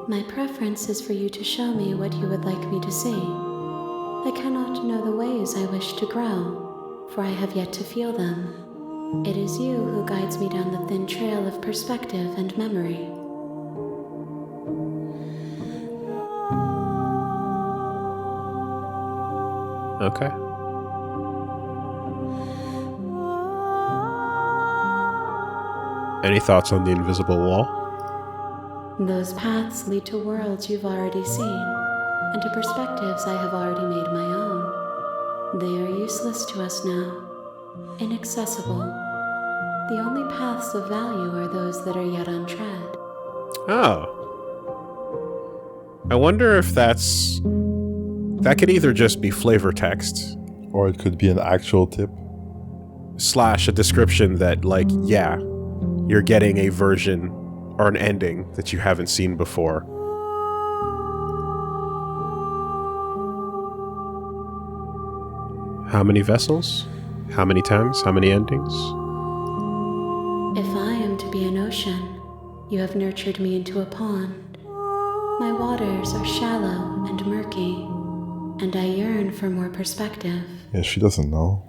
My preference is for you to show me what you would like me to see. I cannot know the ways I wish to grow, for I have yet to feel them. It is you who guides me down the thin trail of perspective and memory. Okay. Any thoughts on the invisible wall? Those paths lead to worlds you've already seen, and to perspectives I have already made my own. They are useless to us now, inaccessible. The only paths of value are those that are yet untread. Oh. I wonder if that could either just be flavor text, Or it could be an actual tip. / a description that, like, yeah, you're getting a version or an ending that you haven't seen before. How many vessels? How many times? How many endings? If I am to be an ocean, you have nurtured me into a pond. My waters are shallow and murky, and I yearn for more perspective. Yeah, she doesn't know.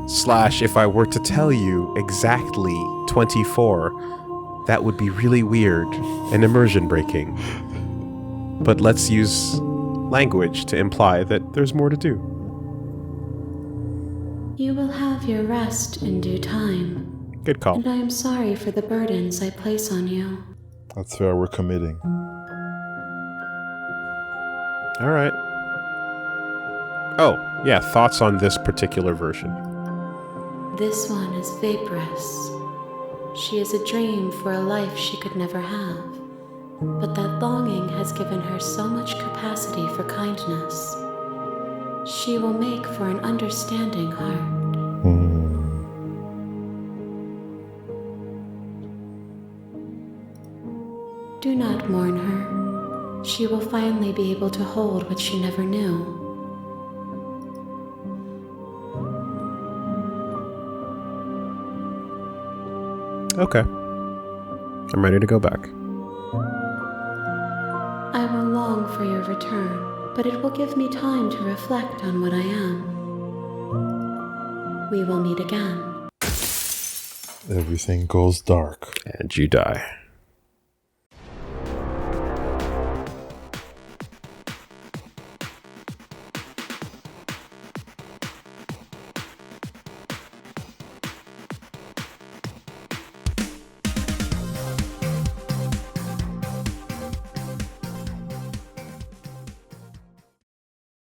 Slash, if I were to tell you exactly 24, that would be really weird and immersion breaking. But let's use language to imply that there's more to do. You will have your rest in due time, Good call. and I am sorry for the burdens I place on you. That's fair, we're committing. All right. Oh, yeah, thoughts on this particular version. This one is vaporous. She is a dream for a life she could never have. But that longing has given her so much capacity for kindness. She will make for an understanding heart. Do not mourn her. She will finally be able to hold what she never knew. Okay. I'm ready to go back. I will long for your return, but it will give me time to reflect on what I am. We will meet again. Everything goes dark. And you die.